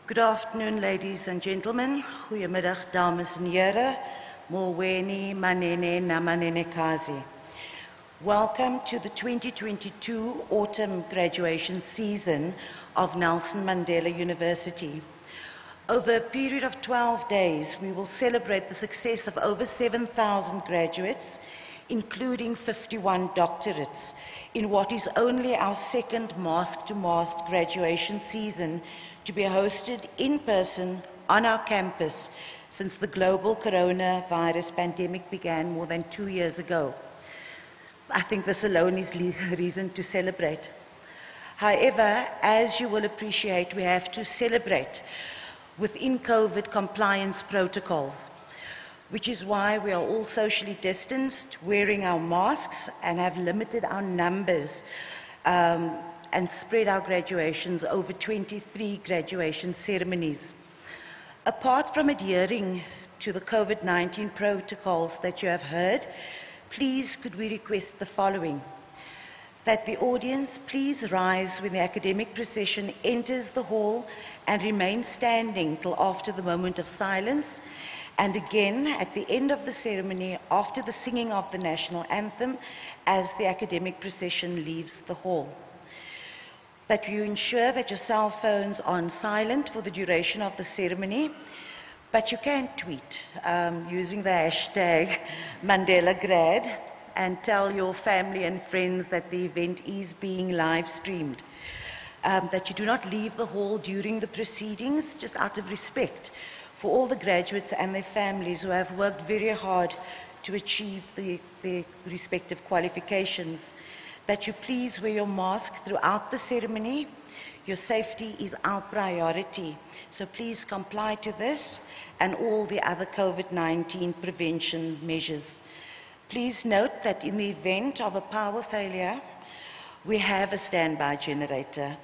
Good afternoon, ladies and gentlemen. Goeiemiddag, dames en heren. Molweni, manene, namanene kazi. Welcome to the 2022 autumn graduation season of Nelson Mandela University. Over a period of 12 days, we will celebrate the success of over 7,000 graduates, including 51 doctorates, in what is only our second mask-to-mask graduation season to be hosted in person on our campus since the global coronavirus pandemic began more than 2 years ago. I think this alone is reason to celebrate. However, as you will appreciate, we have to celebrate within COVID compliance protocols, which is why we are all socially distanced, wearing our masks, and have limited our numbers and spread our graduations over 23 graduation ceremonies. Apart from adhering to the COVID-19 protocols that you have heard, please could we request the following: that the audience please rise when the academic procession enters the hall and remain standing till after the moment of silence, and again at the end of the ceremony after the singing of the national anthem as the academic procession leaves the hall. That you ensure that your cell phones are on silent for the duration of the ceremony, but you can tweet using the hashtag MandelaGrad and tell your family and friends that the event is being live streamed. That you do not leave the hall during the proceedings, just out of respect for all the graduates and their families who have worked very hard to achieve their respective qualifications. That you please wear your mask throughout the ceremony. Your safety is our priority, so please comply to this and all the other COVID-19 prevention measures. Please note that in the event of a power failure, we have a standby generator.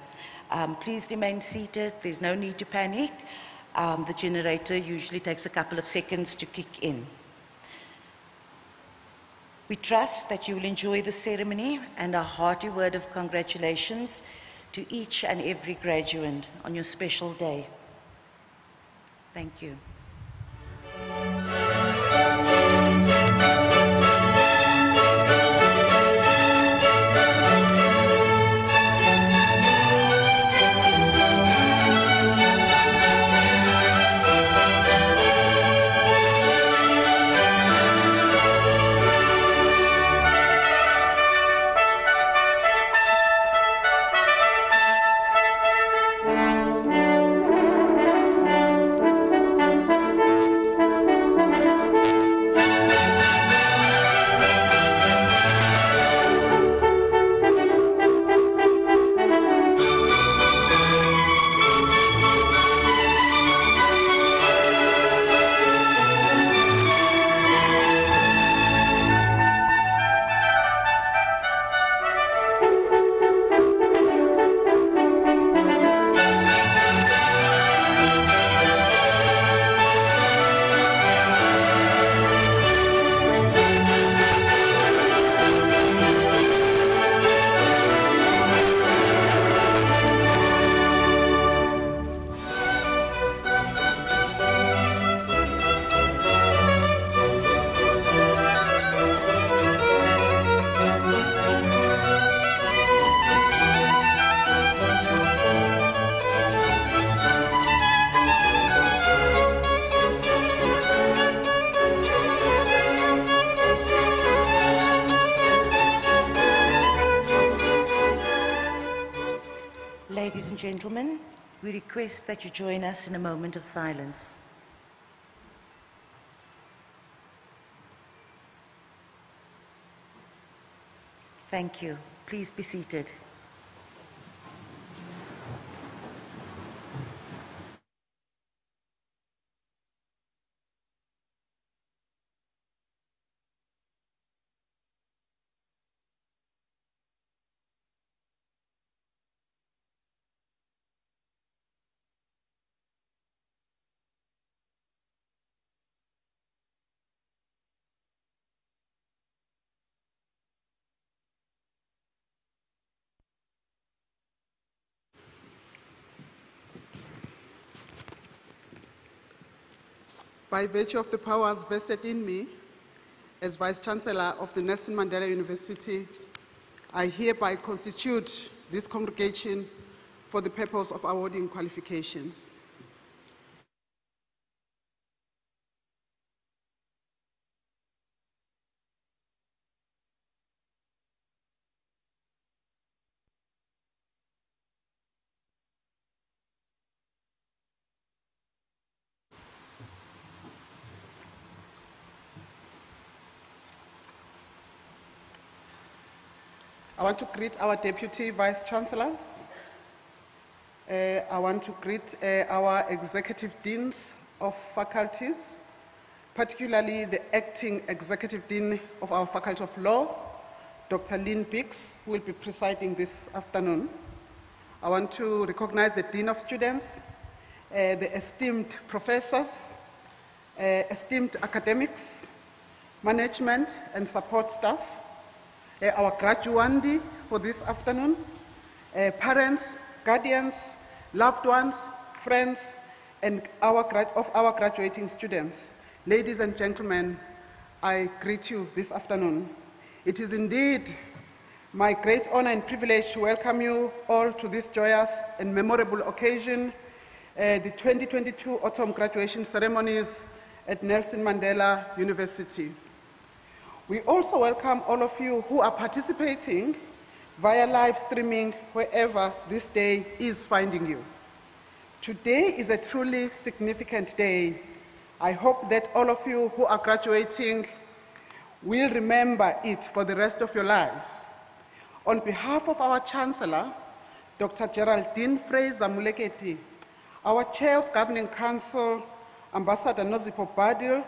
Please remain seated. There's no need to panic. The generator usually takes a couple of seconds to kick in. We trust that you will enjoy the ceremony, and a hearty word of congratulations to each and every graduate on your special day. Thank you. Ladies and gentlemen, we request that you join us in a moment of silence. Thank you. Please be seated. By virtue of the powers vested in me as Vice-Chancellor of the Nelson Mandela University, I hereby constitute this congregation for the purpose of awarding qualifications. I want to greet our Deputy Vice-Chancellors. I want to greet our Executive Deans of faculties, particularly the Acting Executive Dean of our Faculty of Law, Dr. Lynn Biggs, who will be presiding this afternoon. I want to recognize the Dean of Students, the esteemed professors, esteemed academics, management and support staff, our graduandi for this afternoon, parents, guardians, loved ones, friends, and our graduating students. Ladies and gentlemen, I greet you this afternoon. It is indeed my great honor and privilege to welcome you all to this joyous and memorable occasion, the 2022 autumn graduation ceremonies at Nelson Mandela University. We also welcome all of you who are participating via live streaming wherever this day is finding you. Today is a truly significant day. I hope that all of you who are graduating will remember it for the rest of your lives. On behalf of our Chancellor, Dr. Geraldine Fraser Muleketi, our Chair of Governing Council, Ambassador Nozipho Badil,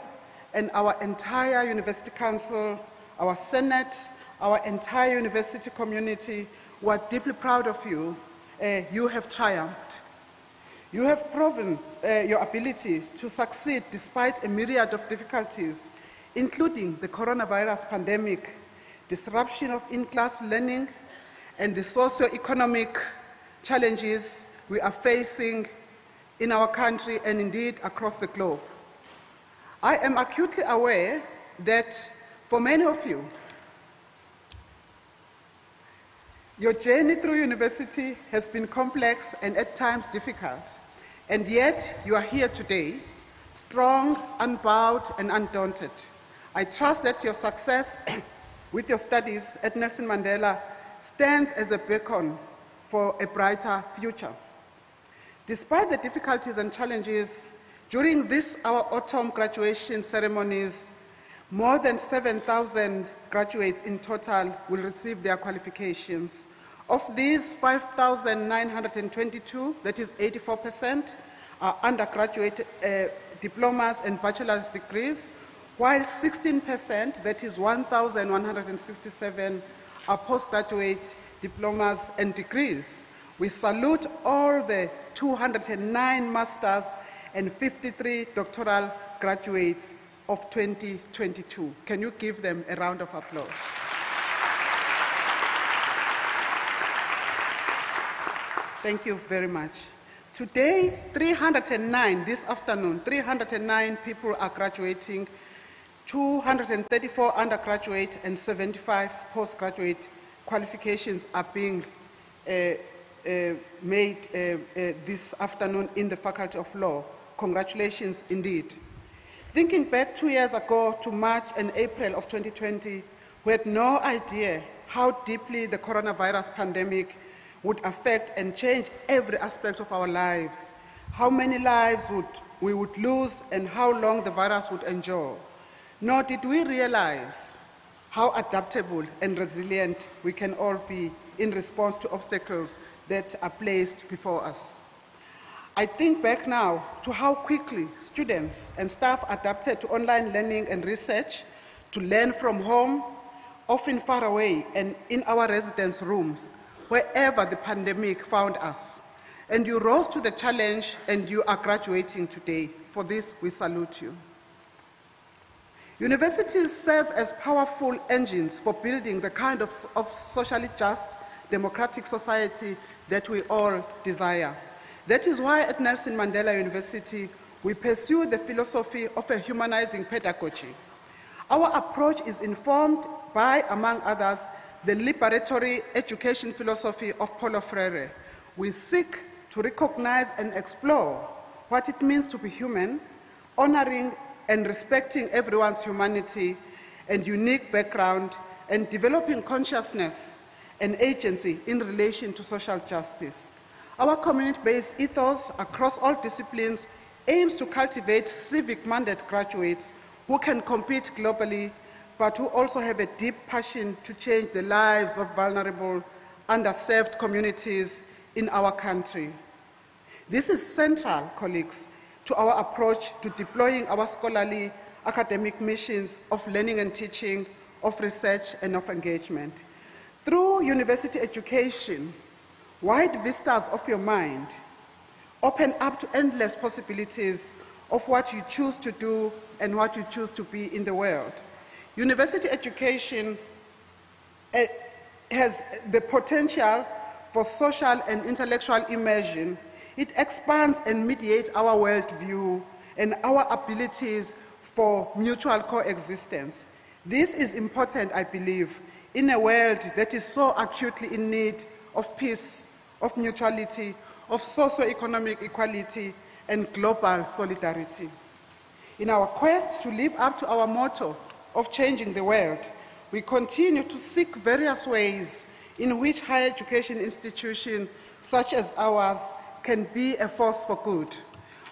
and our entire University Council, our Senate, our entire university community, we are deeply proud of you. You have triumphed. You have proven your ability to succeed despite a myriad of difficulties, including the coronavirus pandemic, disruption of in-class learning, and the socio-economic challenges we are facing in our country and indeed across the globe. I am acutely aware that for many of you, your journey through university has been complex and at times difficult, and yet you are here today, strong, unbowed, and undaunted. I trust that your success with your studies at Nelson Mandela stands as a beacon for a brighter future. Despite the difficulties and challenges, during our autumn graduation ceremonies, more than 7,000 graduates in total will receive their qualifications. Of these, 5,922, that is 84%, are undergraduate diplomas and bachelor's degrees, while 16%, that is 1,167, are postgraduate diplomas and degrees. We salute all the 209 masters and 53 doctoral graduates of 2022. Can you give them a round of applause? Thank you very much. Today, 309, this afternoon, 309 people are graduating, 234 undergraduate and 75 postgraduate qualifications are being made this afternoon in the Faculty of Law. Congratulations indeed. Thinking back 2 years ago to March and April of 2020, we had no idea how deeply the coronavirus pandemic would affect and change every aspect of our lives, how many lives we would lose and how long the virus would endure. Nor did we realize how adaptable and resilient we can all be in response to obstacles that are placed before us. I think back now to how quickly students and staff adapted to online learning and research, to learn from home, often far away and in our residence rooms, wherever the pandemic found us. And you rose to the challenge and you are graduating today. For this, we salute you. Universities serve as powerful engines for building the kind of socially just, democratic society that we all desire. That is why at Nelson Mandela University, we pursue the philosophy of a humanizing pedagogy. Our approach is informed by, among others, the liberatory education philosophy of Paulo Freire. We seek to recognize and explore what it means to be human, honoring and respecting everyone's humanity and unique background, and developing consciousness and agency in relation to social justice. Our community-based ethos across all disciplines aims to cultivate civic-minded graduates who can compete globally, but who also have a deep passion to change the lives of vulnerable, underserved communities in our country. This is central, colleagues, to our approach to deploying our scholarly academic missions of learning and teaching, of research and of engagement. Through university education, wide vistas of your mind open up to endless possibilities of what you choose to do and what you choose to be in the world. University education has the potential for social and intellectual immersion. It expands and mediates our worldview and our abilities for mutual coexistence. This is important, I believe, in a world that is so acutely in need of peace, of mutuality, of socio-economic equality, and global solidarity. In our quest to live up to our motto of changing the world, we continue to seek various ways in which higher education institutions such as ours can be a force for good.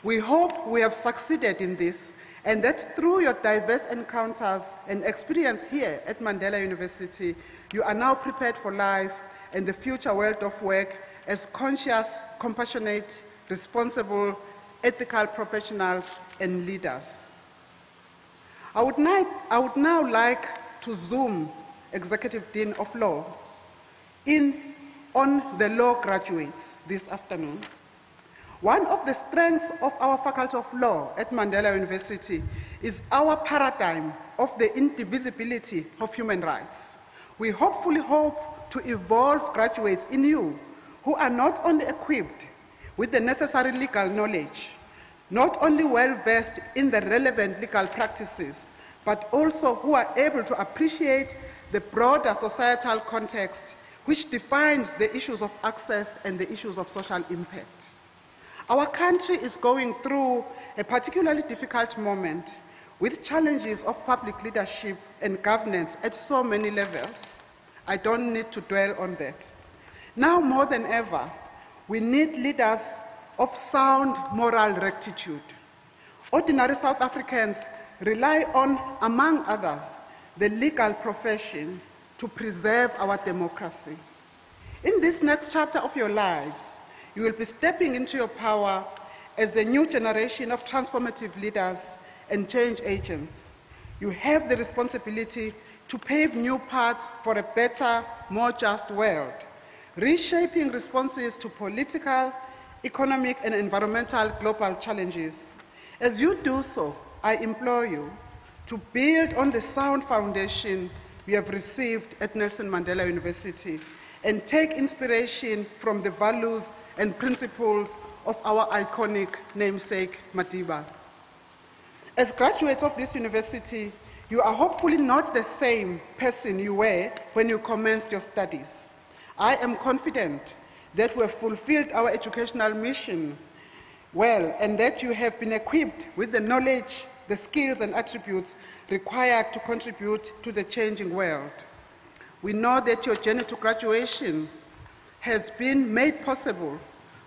We hope we have succeeded in this, and that through your diverse encounters and experience here at Mandela University, you are now prepared for life and the future world of work as conscious, compassionate, responsible, ethical professionals and leaders. I would now like to zoom Executive Dean of Law in on the law graduates this afternoon. One of the strengths of our Faculty of Law at Mandela University is our paradigm of the indivisibility of human rights. We hopefully hope to evolve graduates in you who are not only equipped with the necessary legal knowledge, not only well-versed in the relevant legal practices, but also who are able to appreciate the broader societal context which defines the issues of access and the issues of social impact. Our country is going through a particularly difficult moment with challenges of public leadership and governance at so many levels. I don't need to dwell on that. Now more than ever, we need leaders of sound moral rectitude. Ordinary South Africans rely on, among others, the legal profession to preserve our democracy. In this next chapter of your lives, you will be stepping into your power as the new generation of transformative leaders and change agents. You have the responsibility to pave new paths for a better, more just world, reshaping responses to political, economic, and environmental global challenges. As you do so, I implore you to build on the sound foundation we have received at Nelson Mandela University and take inspiration from the values and principles of our iconic namesake, Madiba. As graduates of this university, you are hopefully not the same person you were when you commenced your studies. I am confident that we have fulfilled our educational mission well, and that you have been equipped with the knowledge, the skills and attributes required to contribute to the changing world. We know that your journey to graduation has been made possible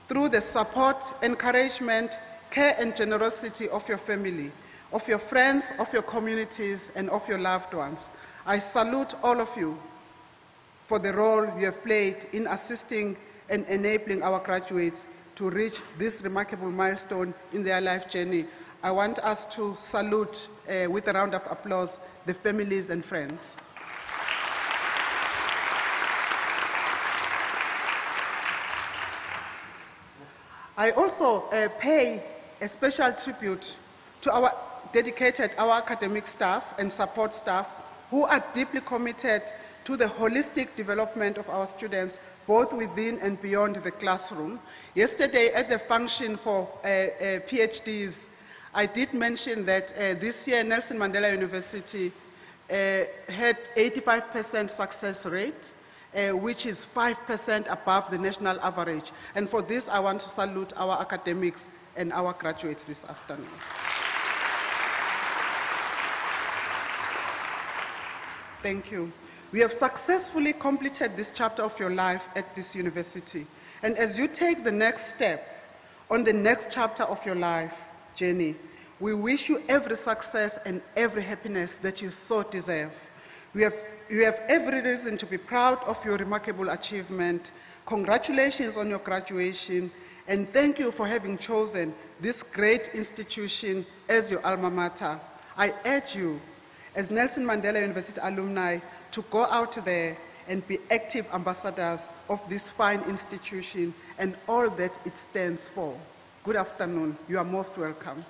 through the support, encouragement, care and generosity of your family, of your friends, of your communities, and of your loved ones. I salute all of you for the role you have played in assisting and enabling our graduates to reach this remarkable milestone in their life journey. I want us to salute with a round of applause the families and friends. I also pay a special tribute to our academic staff and support staff who are deeply committed to the holistic development of our students, both within and beyond the classroom. Yesterday at the function for PhDs, I did mention that this year Nelson Mandela University had 85% success rate, which is 5% above the national average. And for this, I want to salute our academics and our graduates this afternoon. Thank you. We have successfully completed this chapter of your life at this university. And as you take the next step on the next chapter of your life journey, we wish you every success and every happiness that you so deserve. You have every reason to be proud of your remarkable achievement. Congratulations on your graduation, and thank you for having chosen this great institution as your alma mater. I urge you, as Nelson Mandela University alumni, to go out there and be active ambassadors of this fine institution and all that it stands for. Good afternoon. You are most welcome.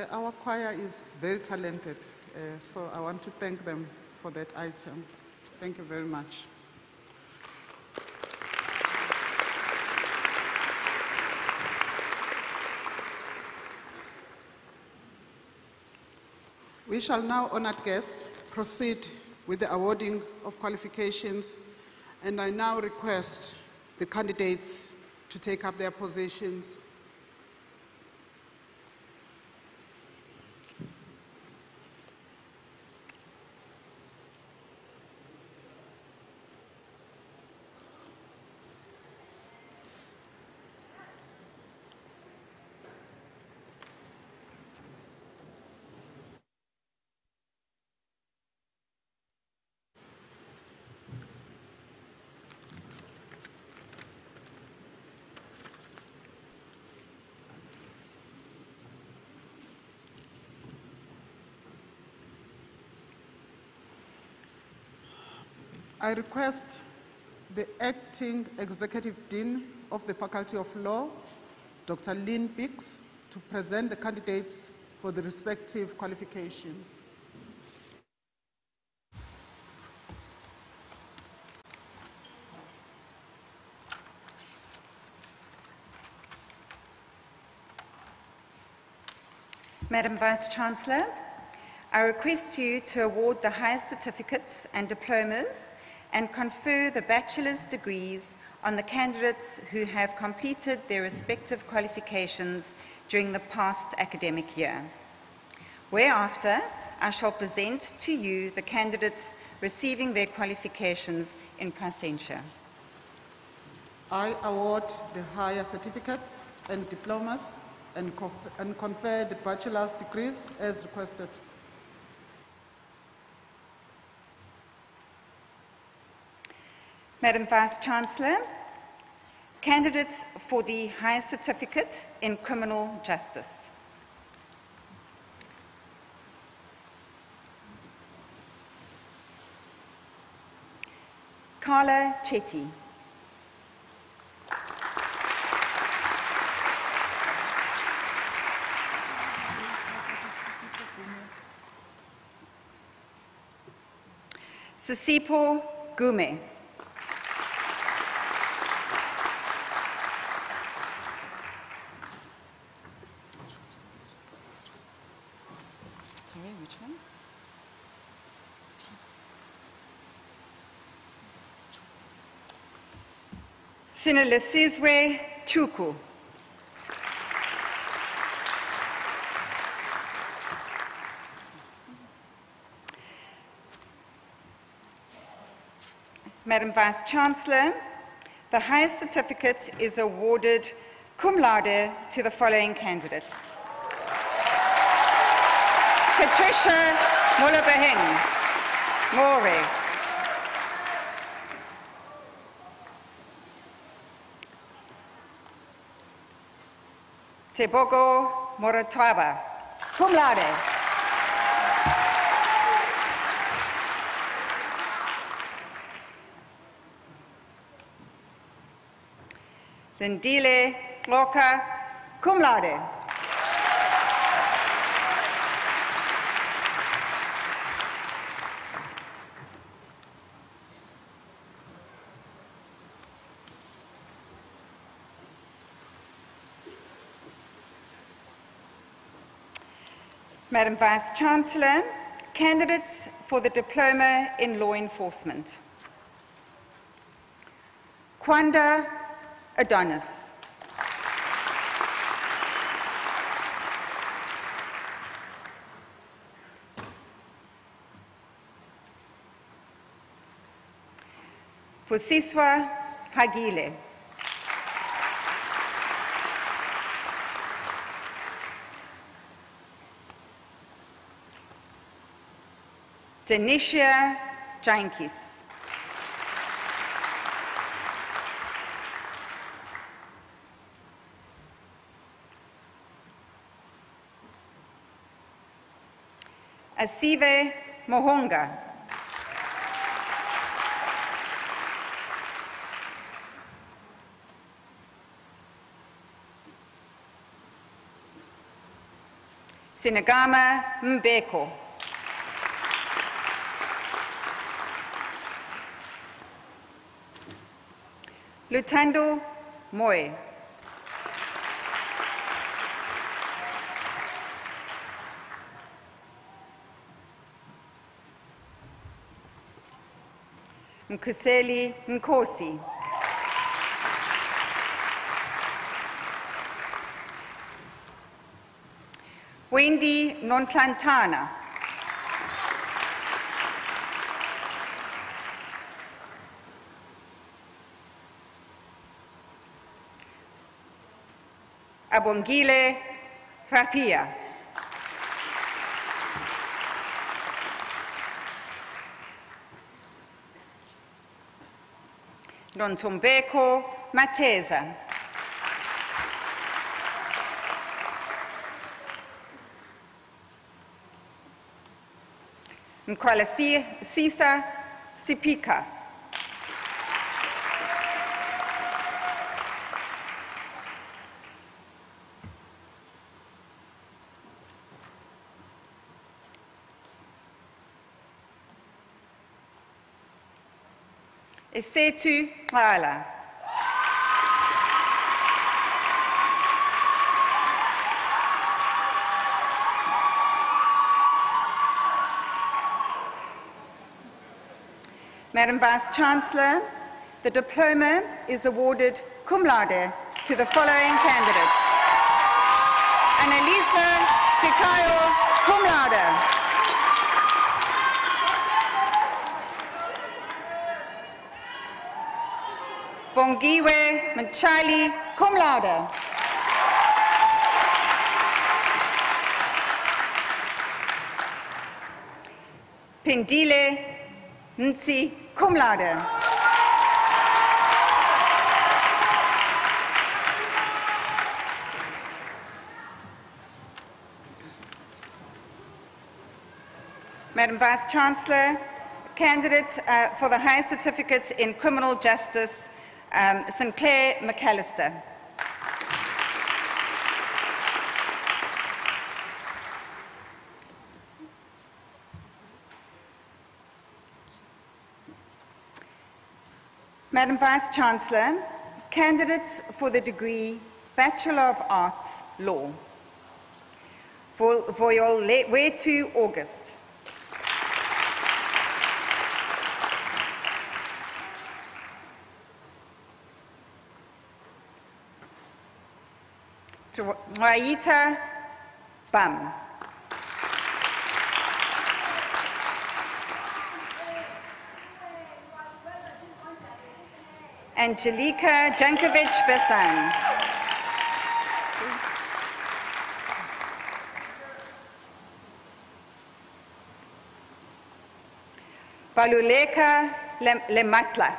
Our choir is very talented, so I want to thank them for that item. Thank you very much. We shall now, honored guests, proceed with the awarding of qualifications, and I now request the candidates to take up their positions. I request the Acting Executive Dean of the Faculty of Law, Dr. Lynn Bix, to present the candidates for the respective qualifications. Madam Vice-Chancellor, I request you to award the highest certificates and diplomas and confer the bachelor's degrees on the candidates who have completed their respective qualifications during the past academic year. Whereafter, I shall present to you the candidates receiving their qualifications in Placentia. I award the higher certificates and diplomas and confer the bachelor's degrees as requested. Madam Vice-Chancellor, candidates for the highest certificate in criminal justice. Carla Chetty. Sisipo Gume. Sorry, which one? Sinelesizwe Chuku. Madam Vice-Chancellor, the highest certificate is awarded cum laude to the following candidates. Patricia Molobeheng, More. Tebogo Moratwaba, cum laude. Lindile Loka, cum laude. Madam Vice-Chancellor, candidates for the Diploma in Law Enforcement. Kwanda Adonis. Pusiswa Hagile. Denisha Jankis. Asive Mohonga. Sinagama Mbeko. Lutando Moe. Mkuseli Nkosi. Wendy Nontlantana. Abongile Rafia. Nontombeko Mateza. Sisa Sipika. Esetu Hala. Madam Vice-Chancellor, the diploma is awarded cum laude to the following candidates. Annalisa Fikayo, cum laude. Bongiwe Mchali, cum laude. Pindile Ntsi, cum laude. Madam Vice-Chancellor, candidate for the Higher Certificate in Criminal Justice, Sinclair McAllister. Madam Vice-Chancellor, candidates for the degree Bachelor of Arts, Law. Voyolwetu August. Raita Bam. Angelika Jankovic-Besan. Baluleka Lematla.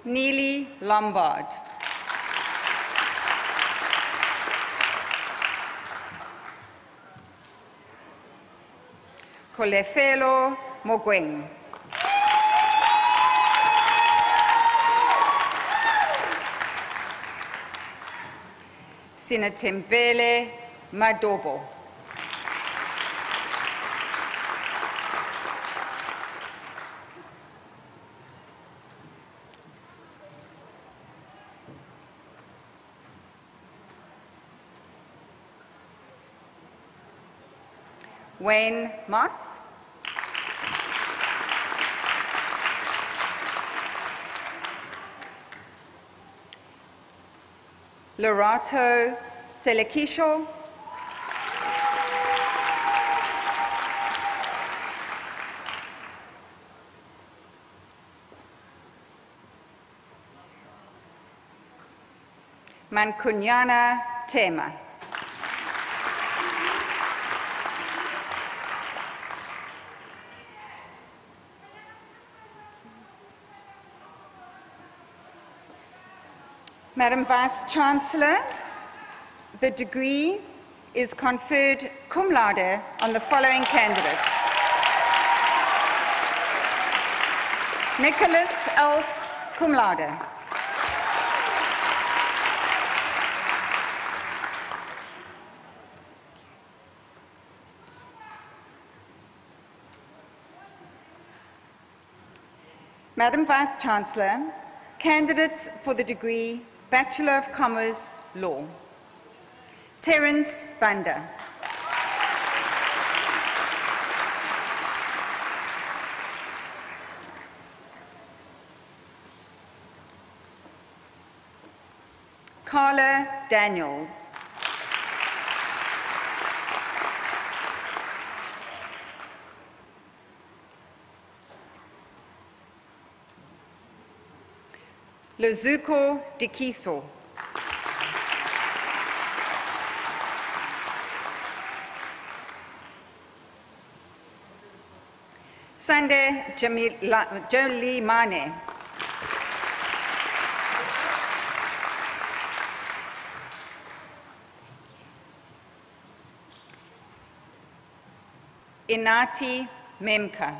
Neely Lombard. Kolefelo Mogweng. Sinatembele Madobo. Wayne Moss. Lorato Selekisho. Mankunyana Tema. Madam Vice-Chancellor, the degree is conferred cum laude on the following candidates. Nicholas Els, cum laude. Madam Vice-Chancellor, candidates for the degree Bachelor of Commerce, Law. Terence Banda. Carla Daniels. Luzuko Dikiso. Sande Jolie Mane. Inati Memka.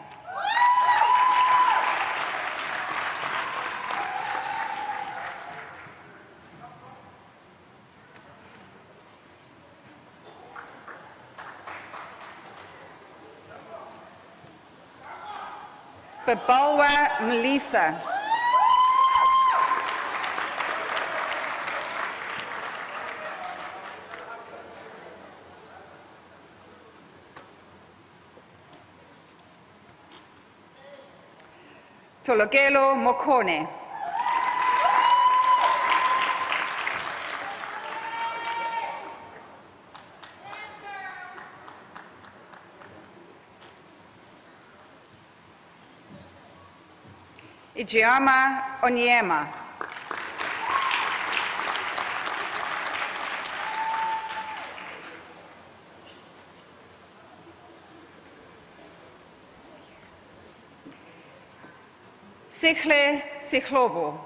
Babalwa Melissa. Tologelo Mokone. Ijeama Onyema. Sikhle Sikhlobo.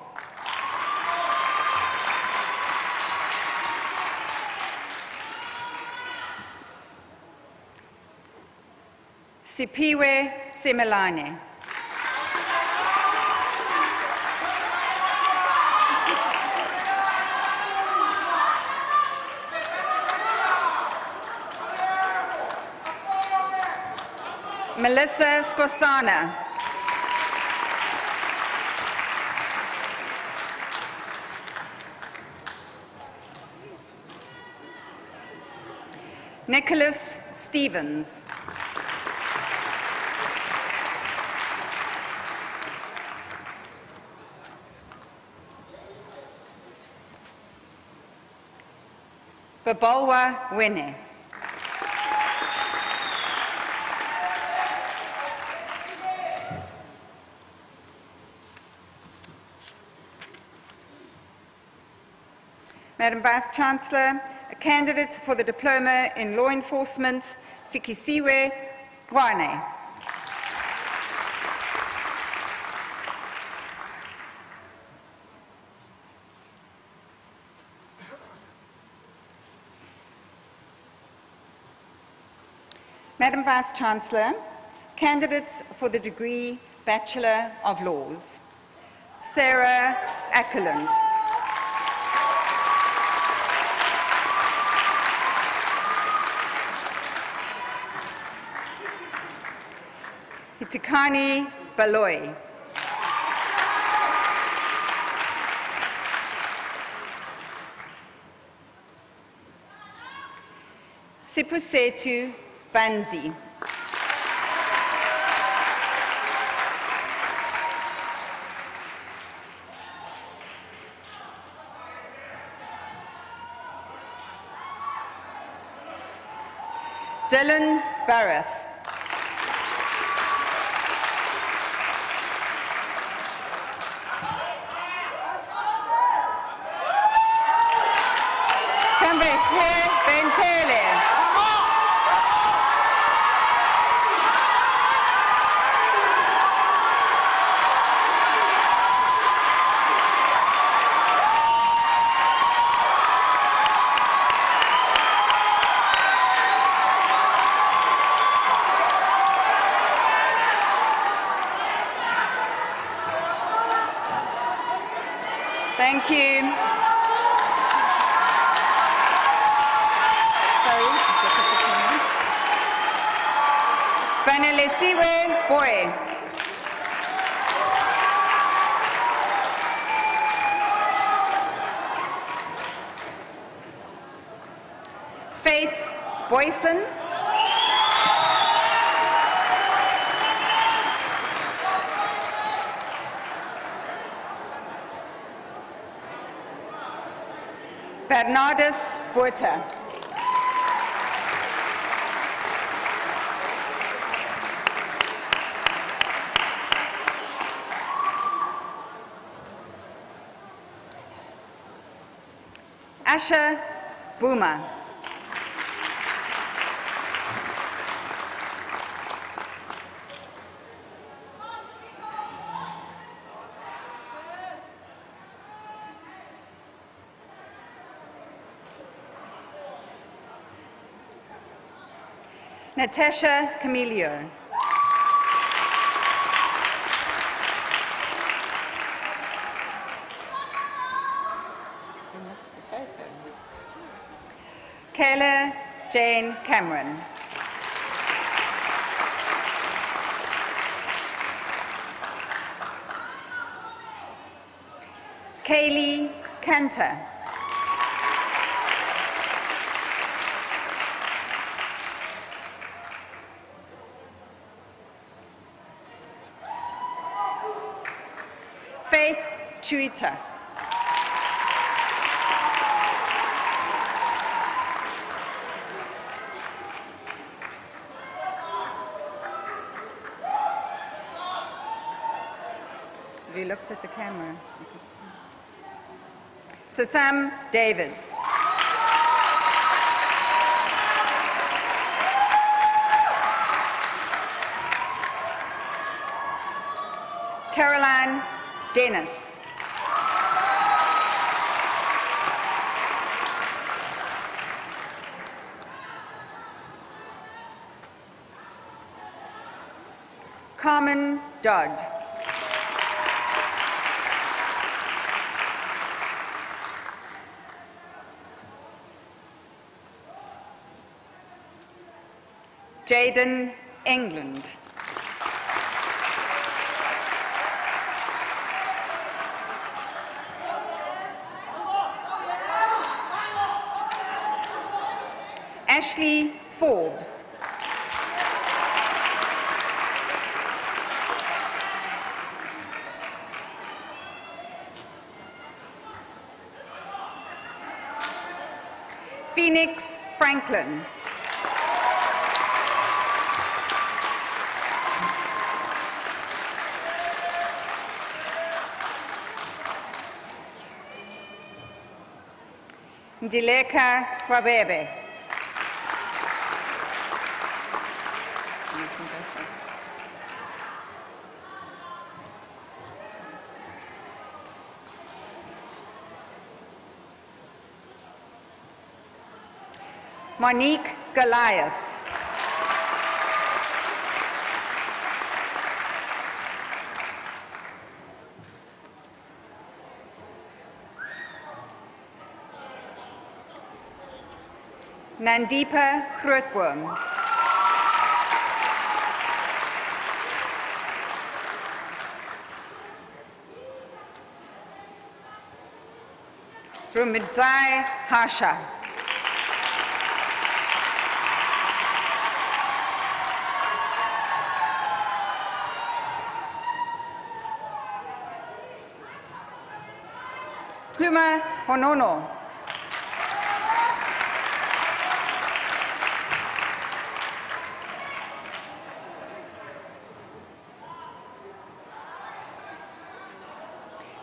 Sipiwe Simelane. Melissa Skosana. Nicholas Stevens. Babalwa Wene. Madam Vice-Chancellor, a candidate for the Diploma in Law Enforcement, Fikisiwe Gwane. Madam Vice-Chancellor, candidates for the degree Bachelor of Laws. Sarah Ackerland. Hitikani Baloy. Sipusetu Banzi. Dylan Barrett. Gqeberha Bentele. Thank you. Sorry. Vanelisiwe Boy. Faith Boyson. Bernardus Buerta. Asha Boomer. Natasha Camilio. Kayla Jane Cameron. Kaylee Cantor. Faith Chuita. Have you looked at the camera? Sasam Davids. Caroline Dennis. Carmen Dodd. Jaden England. Ashley Forbes. Phoenix Franklin. Ndileka Gqeberha. Monique Goliath. Nandipa Grootboom. Rumidzai Harsha. Kuma Honono.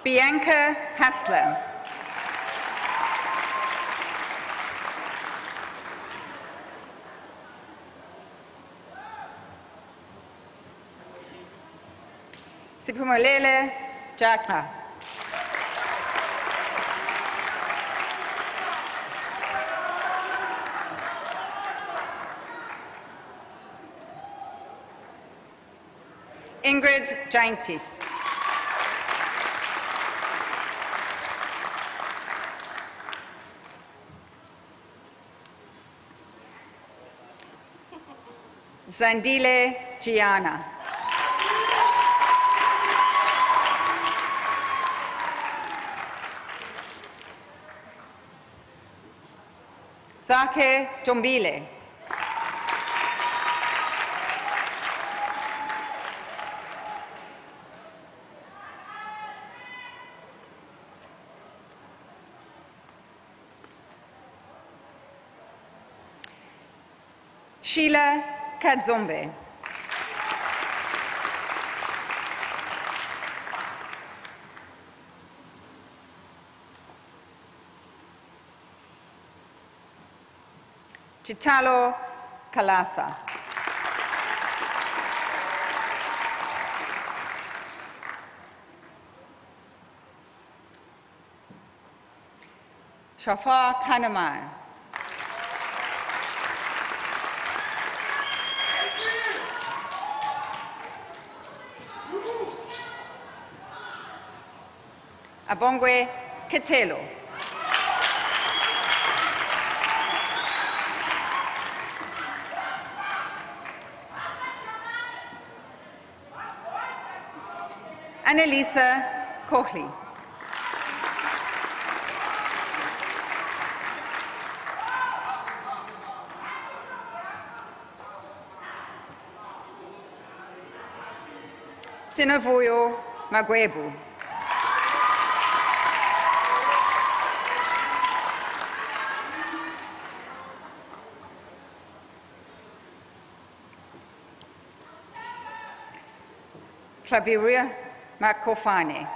Bianca Hassler. Siphumelele Gqeberha. Ingrid Jaintis. Zandile Gianna. Zake Dombile. Sheila Kadzombe. Chitalo Kalasa. Shafa Kanamai. Abongwe Ketelo. Annalisa Kochli. Sinovuyo Magwebu. Klabiria Makofane.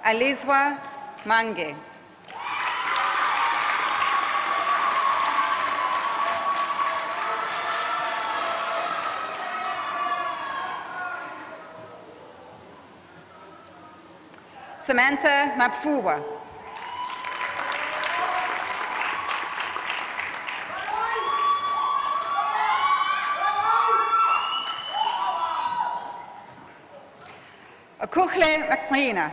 Alizwa Mange. Samantha Mapfuwa. Akuchle Macmina.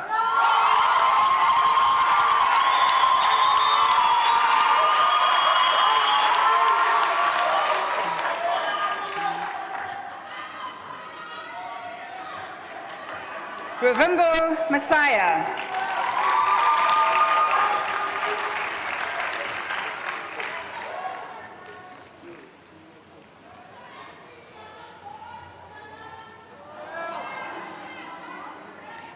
Ravimbo Messiah.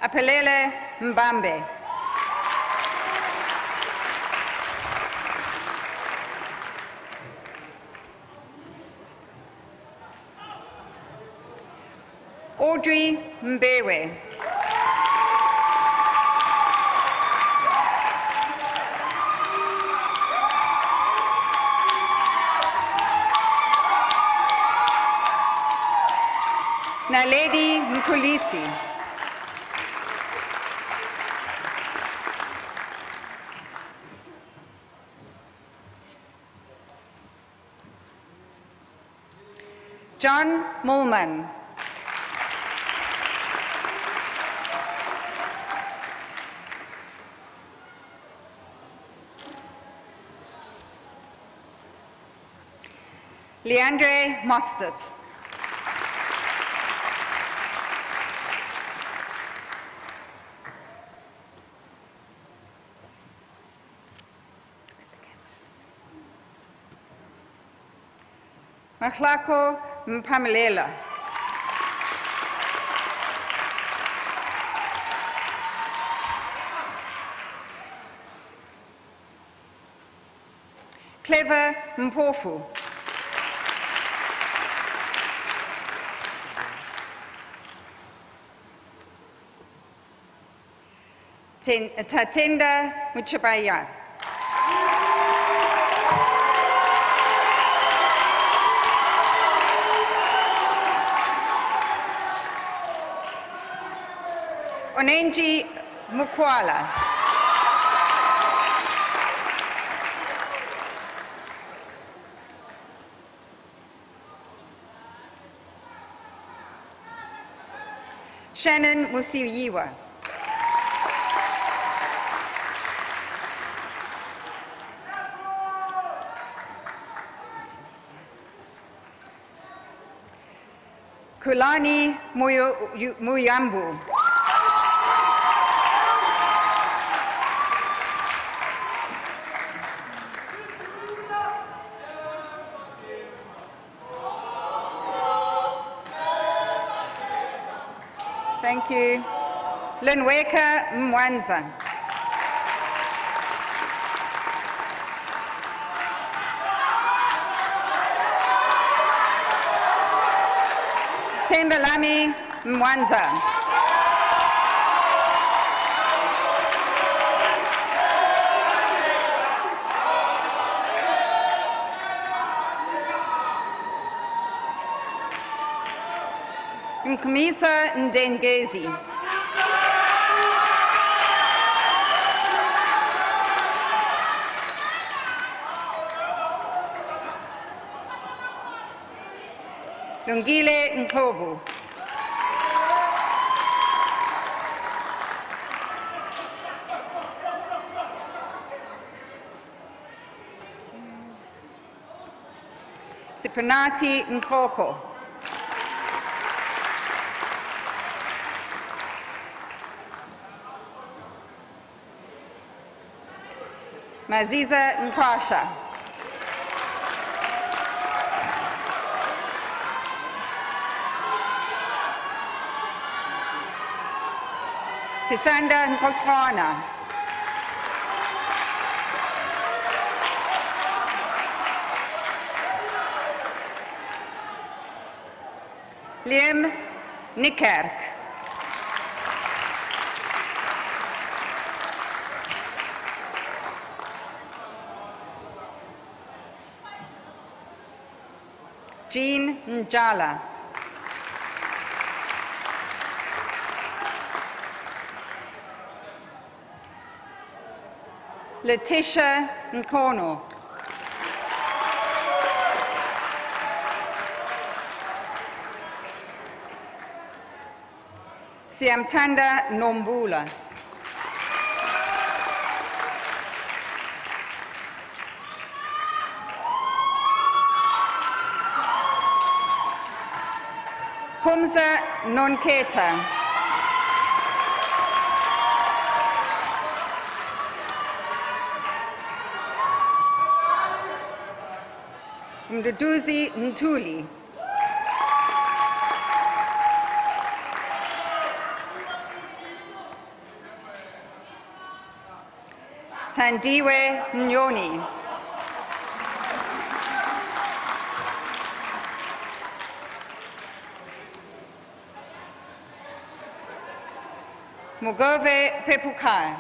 Apelele Mbambe. Audrey Mbewe. Naledi Mkulisi. John Mulman. Leandre Mostert. Machlako Mpamelela. Clever Mpofu. Tatenda Muchabaya. Onenji Mukwala. Shannon Musiyiwa. Kulani Muyambu. Thank you. Lunweka Mwanza. Tembelami Mwanza. Mkamisa Ndengezi. Lungile Nklobu. Sipranati Nkoko. Maziza Nkwasha. Sisanda Nkokwana. Liam Nikerk. Jean Njala. Letitia Nkono. Siamtanda Nombula. Pumza Nonketa. Mduduzi Ntuli. Tandiwe Nyoni. Mugove Pepukai.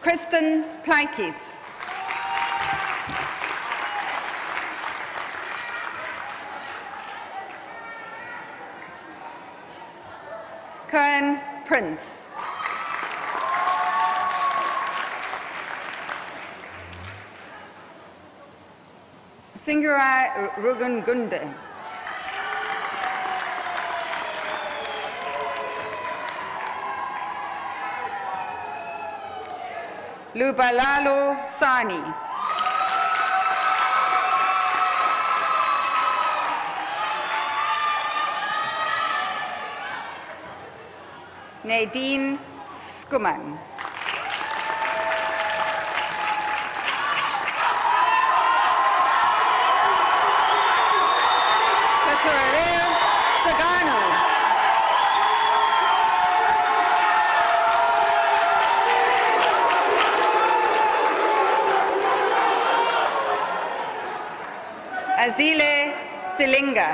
Kristen Plaikis. Cohen Prince. Singurai Rugungunde. Lubalalo Sani. Nadine Skuman. Soraya Saganu. Azile Silinga.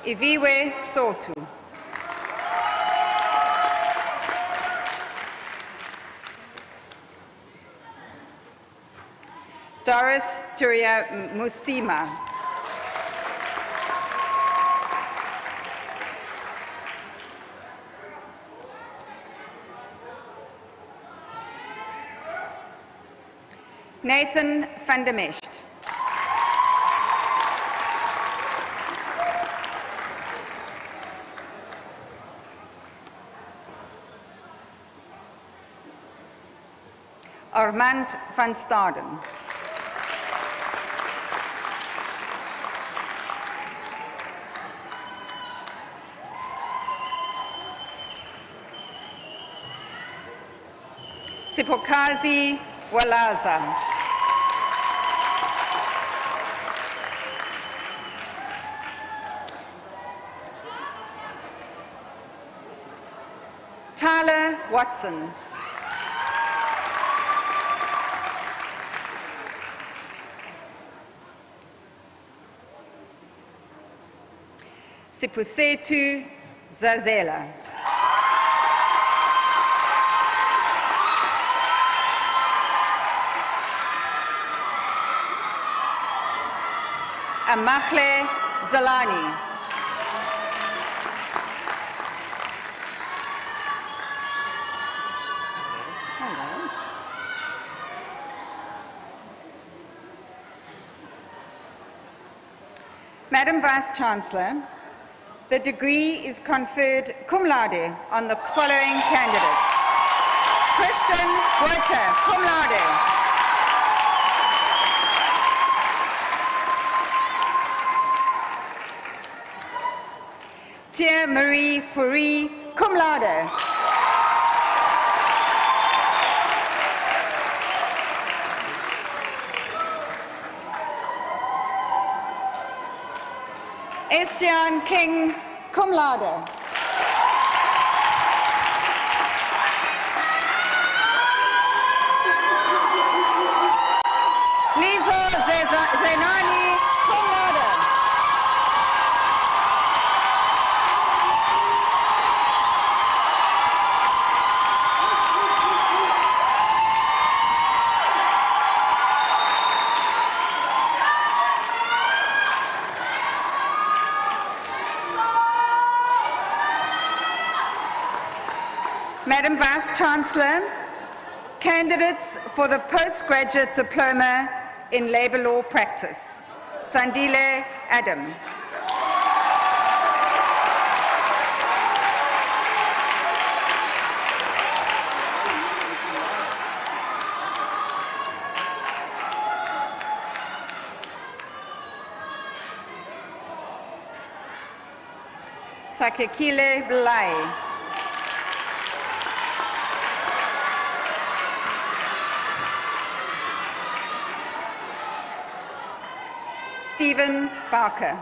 Iviwe Sotu. Doris Turia Musima. Nathan van der Mesht. Armand van Staden. Sipokazi Walaza. Tyler Watson. Sipusetu Zazela. Amakhle Zalani. Madam Vice-Chancellor, the degree is conferred cum laude on the following candidates. Christian Water, cum laude. Tia Marie Fourie, cum laude. Estian King, cum laude. Lizo Zenani, cum laude. Madam Vice-Chancellor, candidates for the postgraduate diploma in labour law practice. Sandile Adam. Sakekile Blai. Stephen Barker.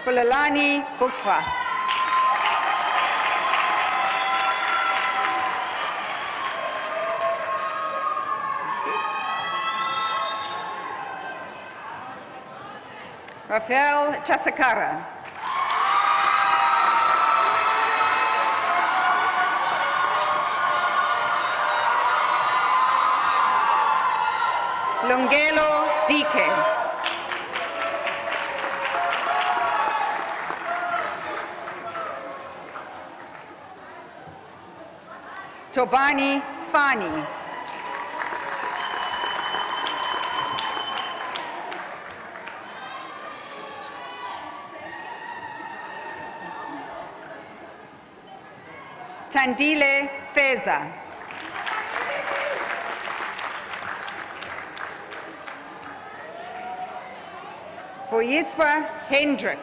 Pulalani Bukwa. Rafael Chasakara. Lungelo Dike. Tobani Fani. Tandile Feza. Voyiswa Hendrik.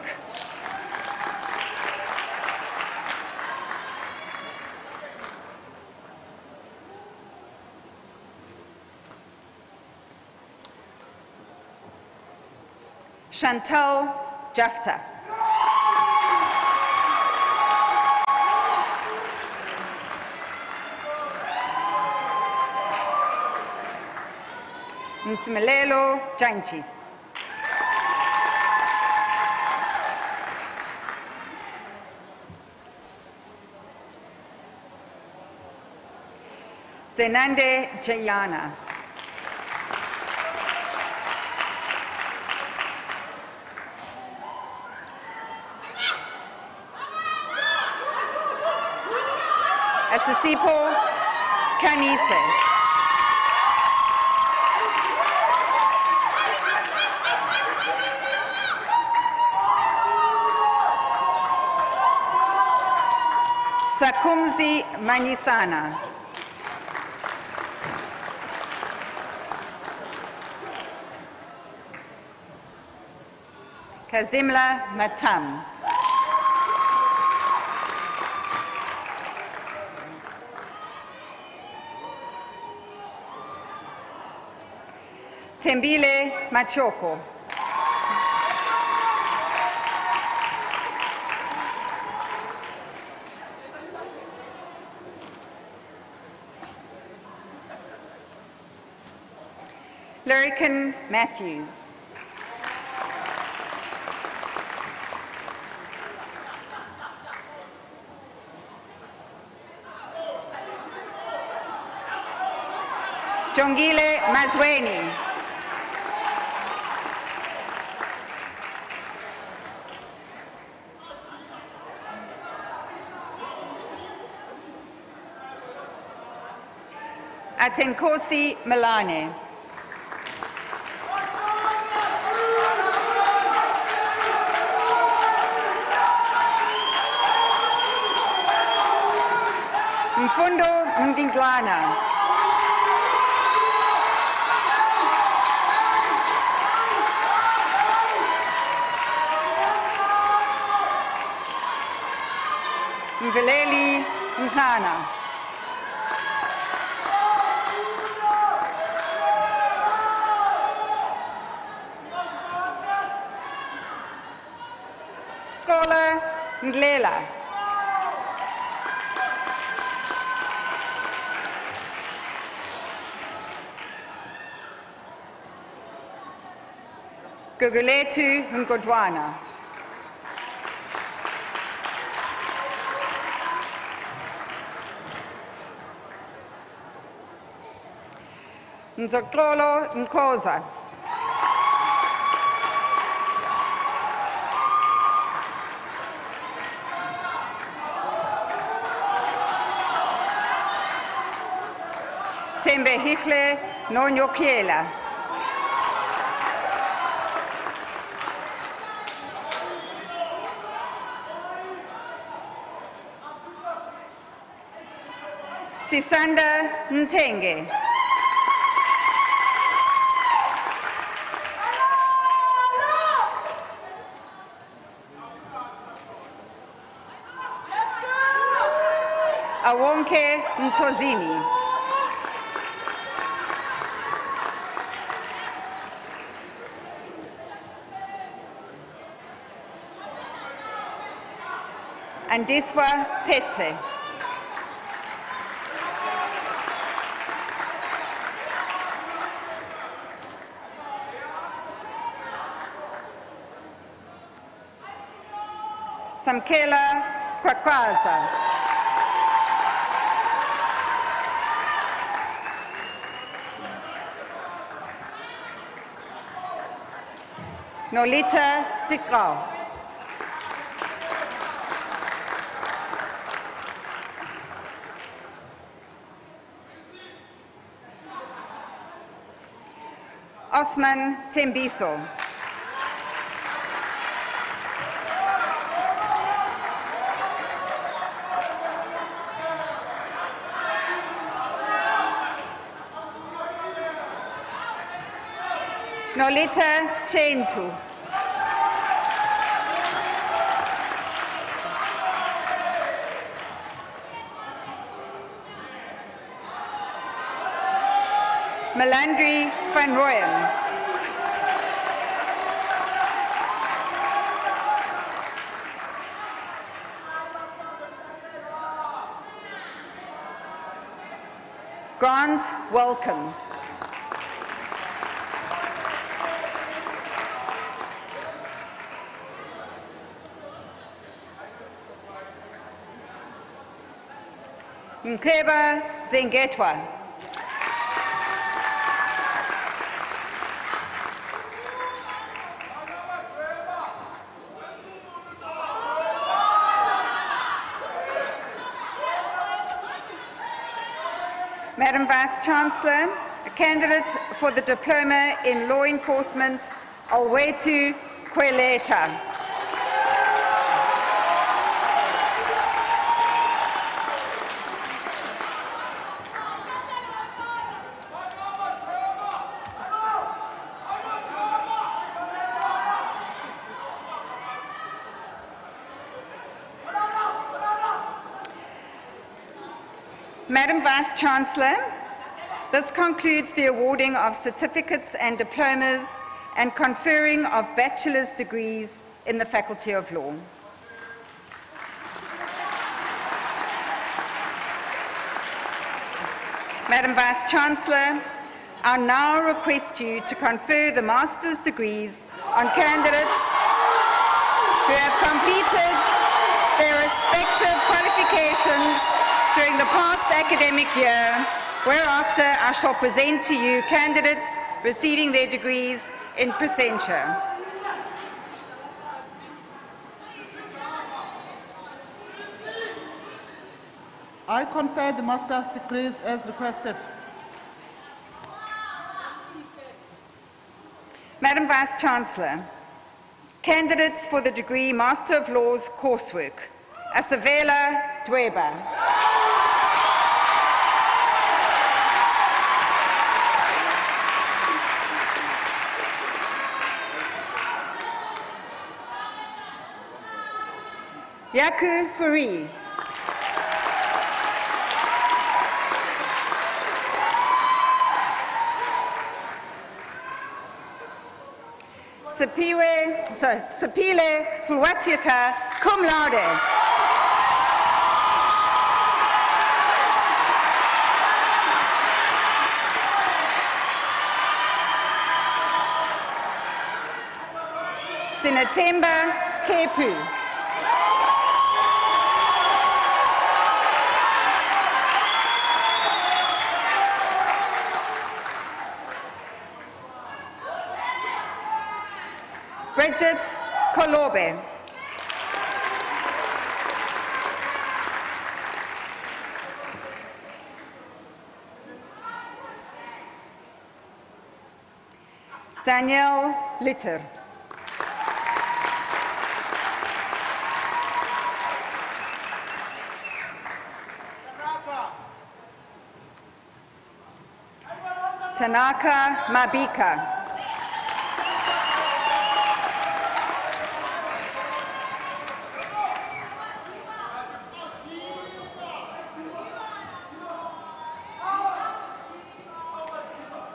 Chantal Jafta. Nsimelelo Janchis. Zenande Jayana. Asisipo Kanise. Sakumzi Manisana. Kazimla Matam. Tembile Machoko. Lurican Matthews. Jongile Mazweni. Atenkosi Milane. Mfundo Mdinglana. Mveleli Mkana. Kola Nglela. Guguletu Ngodwana. Nzoxolo Nkoza. Tembe Hichle Nonyokiela. Sisanda Ntenge. Awonke Ntozini. Andiswa Petse. Samkela Kwakwaza. Nolita Zitrau. Osman Tembiso. Noleta Chentu. Melandri van Rooyen. Grant Welcome. Gqeberha. Madam Vice-Chancellor, a candidate for the Diploma in Law Enforcement, Alwetu Qualifications. Madam Vice-Chancellor, this concludes the awarding of certificates and diplomas and conferring of bachelor's degrees in the Faculty of Law. Madam Vice-Chancellor, I now request you to confer the master's degrees on candidates who have completed their respective qualifications during the past academic year, whereafter I shall present to you candidates receiving their degrees in presentia. I confer the master's degrees as requested. Madam Vice-Chancellor, candidates for the degree Master of Laws coursework, Asavela Gqeberha. Yaku Furi. Sapile Fulwatika, cum laude. Sinatemba Kepu. Bridget Kolobe. Danielle Litter. Tanaka Mabika.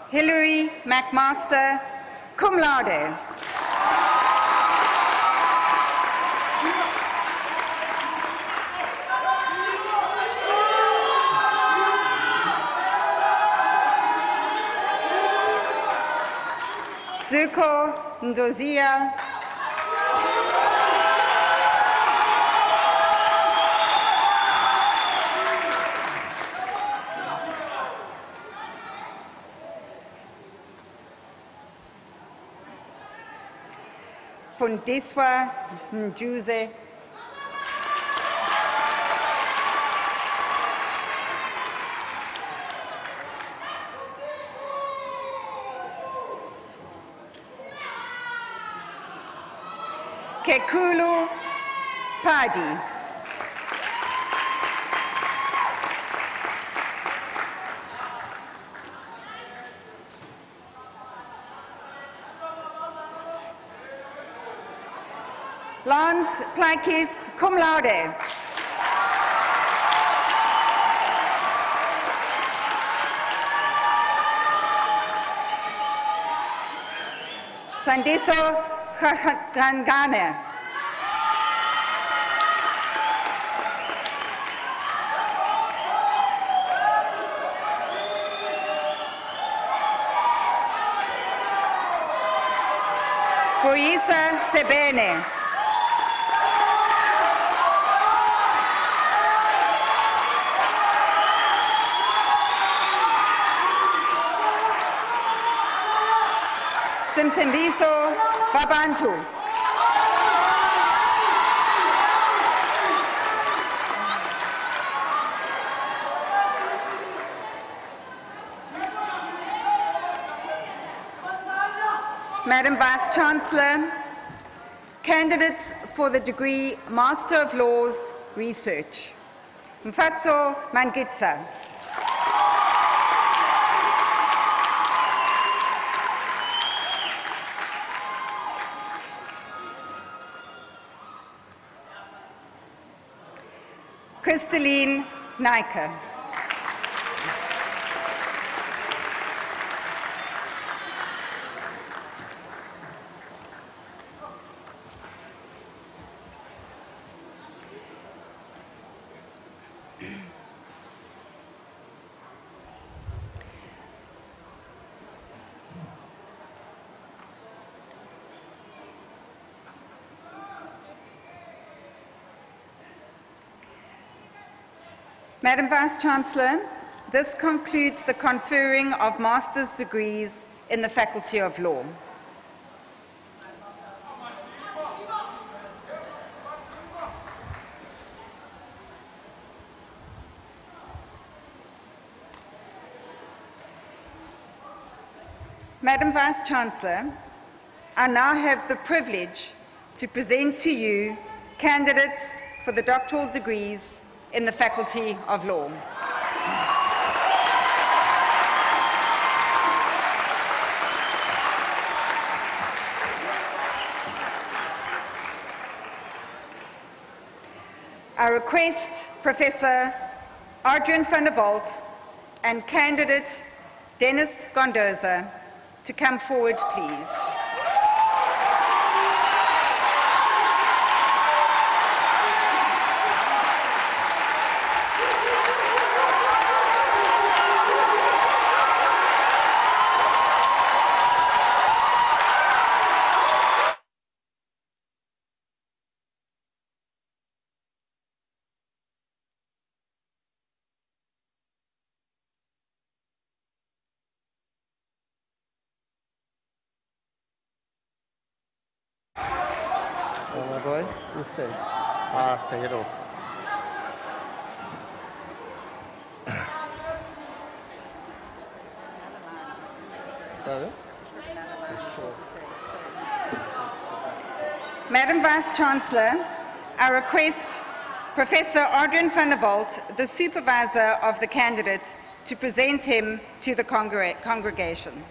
Hilary McMaster, cum laude. Zuko Ndozia. Fundiswa Njuze. Kekulu Padi. Lance Plaikis, cum laude. Sandiso Khangane. Koisa Sebene. Simtembiso Vabantu. Madam Vice-Chancellor, candidates for the degree Master of Laws, Research. Mfatso Mangitsa. Christeline Nijke. Madam Vice-Chancellor, this concludes the conferring of master's degrees in the Faculty of Law. Madam Vice-Chancellor, I now have the privilege to present to you candidates for the doctoral degrees in the Faculty of Law. I request Professor Adrian van der Walt and candidate Dennis Gondoza to come forward, please. My boy, this thing. Take it off. Pardon? Madam Vice-Chancellor, I request Professor Adrian van der Walt, the supervisor of the candidate, to present him to the congregation.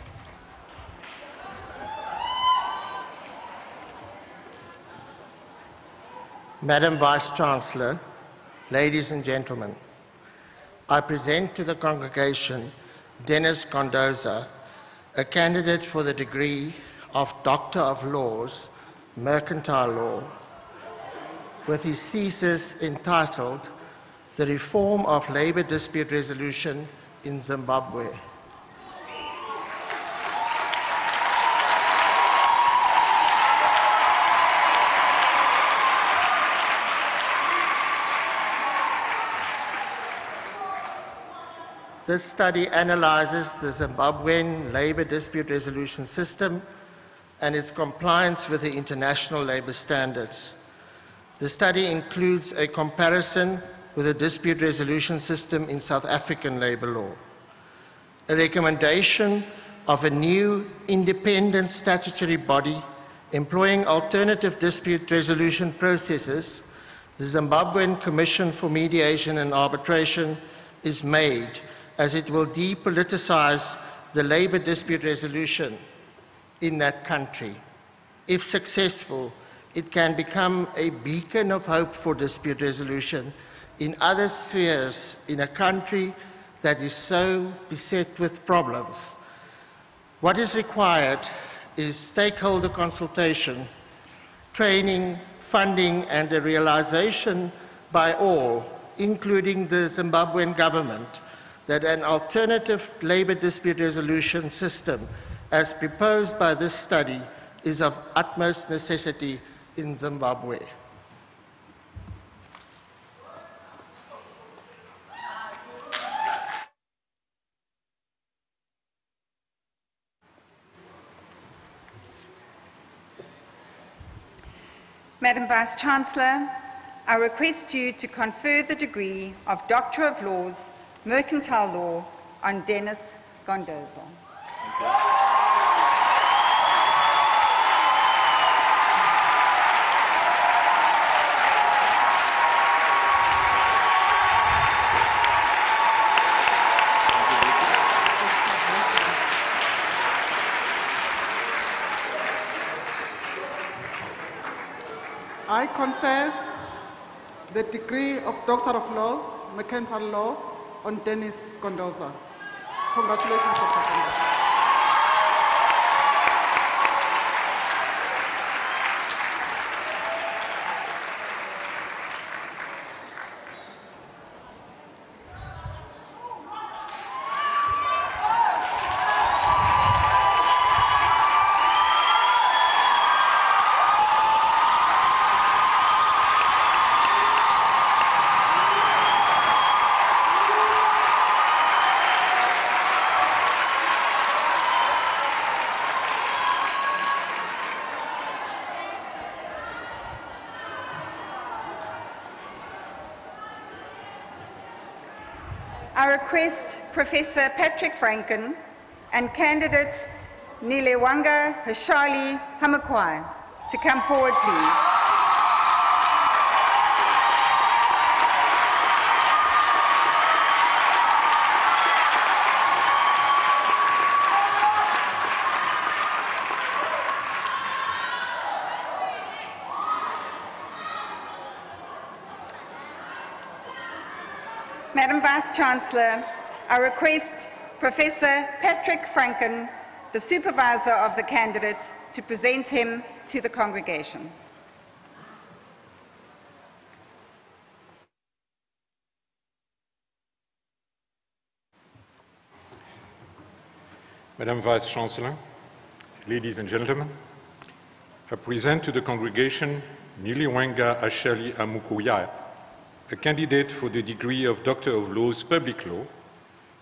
Madam Vice-Chancellor, ladies and gentlemen, I present to the congregation Dennis Gondoza, a candidate for the degree of Doctor of Laws, Mercantile Law, with his thesis entitled The Reform of Labour Dispute Resolution in Zimbabwe. This study analyzes the Zimbabwean labour dispute resolution system and its compliance with the international labour standards. The study includes a comparison with the dispute resolution system in South African labour law, a recommendation of a new independent statutory body employing alternative dispute resolution processes. The Zimbabwean Commission for Mediation and Arbitration is made, as it will depoliticize the labour dispute resolution in that country. If successful, it can become a beacon of hope for dispute resolution in other spheres in a country that is so beset with problems. What is required is stakeholder consultation, training, funding, and a realization by all, including the Zimbabwean government, that an alternative labor dispute resolution system, as proposed by this study, is of utmost necessity in Zimbabwe. Madam Vice-Chancellor, I request you to confer the degree of Doctor of Laws, Mercantile Law, on Dennis Gondoza. I confer the degree of Doctor of Laws, Mercantile Law, on Dennis Gondoza. Congratulations, Dr. Gondoza. I request Professor Patrick Franken and candidate Nilewanga Hashali Hamakwai to come forward, please. Madam Vice-Chancellor, I request Professor Patrick Franken, the supervisor of the candidate, to present him to the congregation. Madam Vice-Chancellor, ladies and gentlemen, I present to the congregation Nilewanga Ashali Amukuya, a candidate for the degree of Doctor of Laws, Public Law,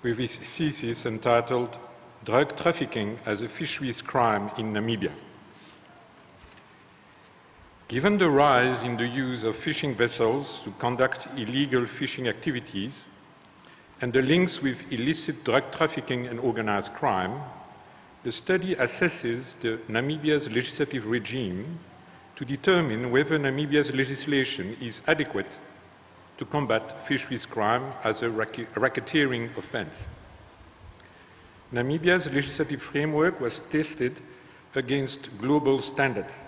with his thesis entitled Drug Trafficking as a Fisheries Crime in Namibia. Given the rise in the use of fishing vessels to conduct illegal fishing activities and the links with illicit drug trafficking and organized crime, the study assesses Namibia's legislative regime to determine whether Namibia's legislation is adequate to combat fisheries crime as a racketeering offense. Namibia's legislative framework was tested against global standards.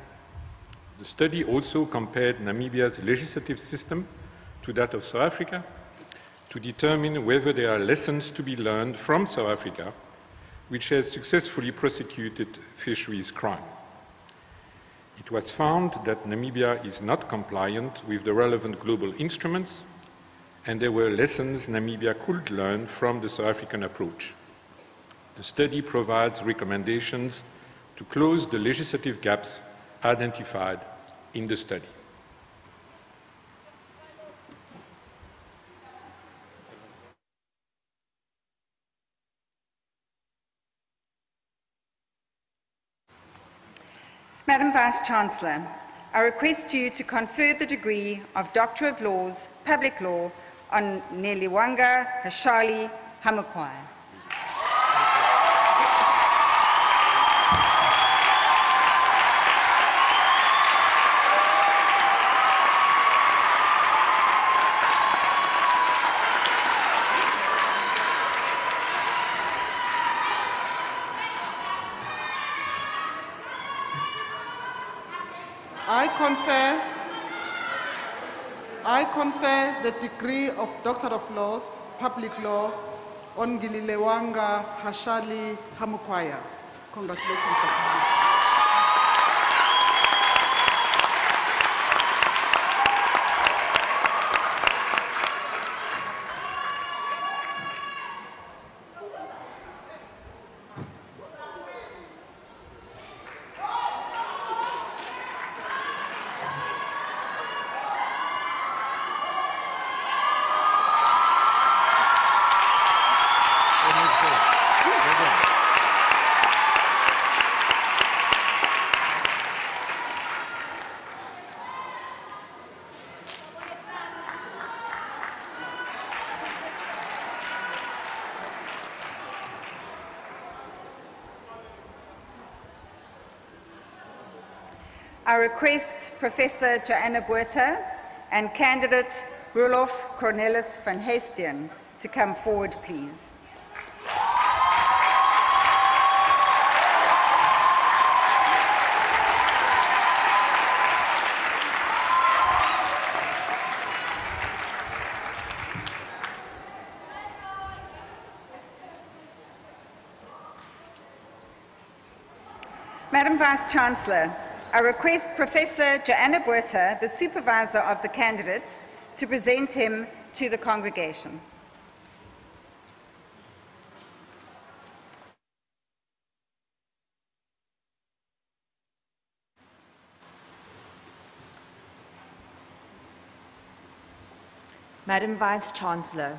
The study also compared Namibia's legislative system to that of South Africa to determine whether there are lessons to be learned from South Africa, which has successfully prosecuted fisheries crime. It was found that Namibia is not compliant with the relevant global instruments, and there were lessons Namibia could learn from the South African approach. The study provides recommendations to close the legislative gaps identified in the study. Madam Vice-Chancellor, I request you to confer the degree of Doctor of Laws, Public Law, on Nilewanga Hashali Hamakwai. I confer the degree of Doctor of Laws, Public Law, on Gililewanga Hashali Hamukwaya. Congratulations, Dr. I request Professor Joanna Gqeberha and candidate Roelof Cornelis van Heesteren to come forward, please. Madam Vice-Chancellor, I request Professor Joanna Gqeberha, the supervisor of the candidate, to present him to the congregation. Madam Vice-Chancellor,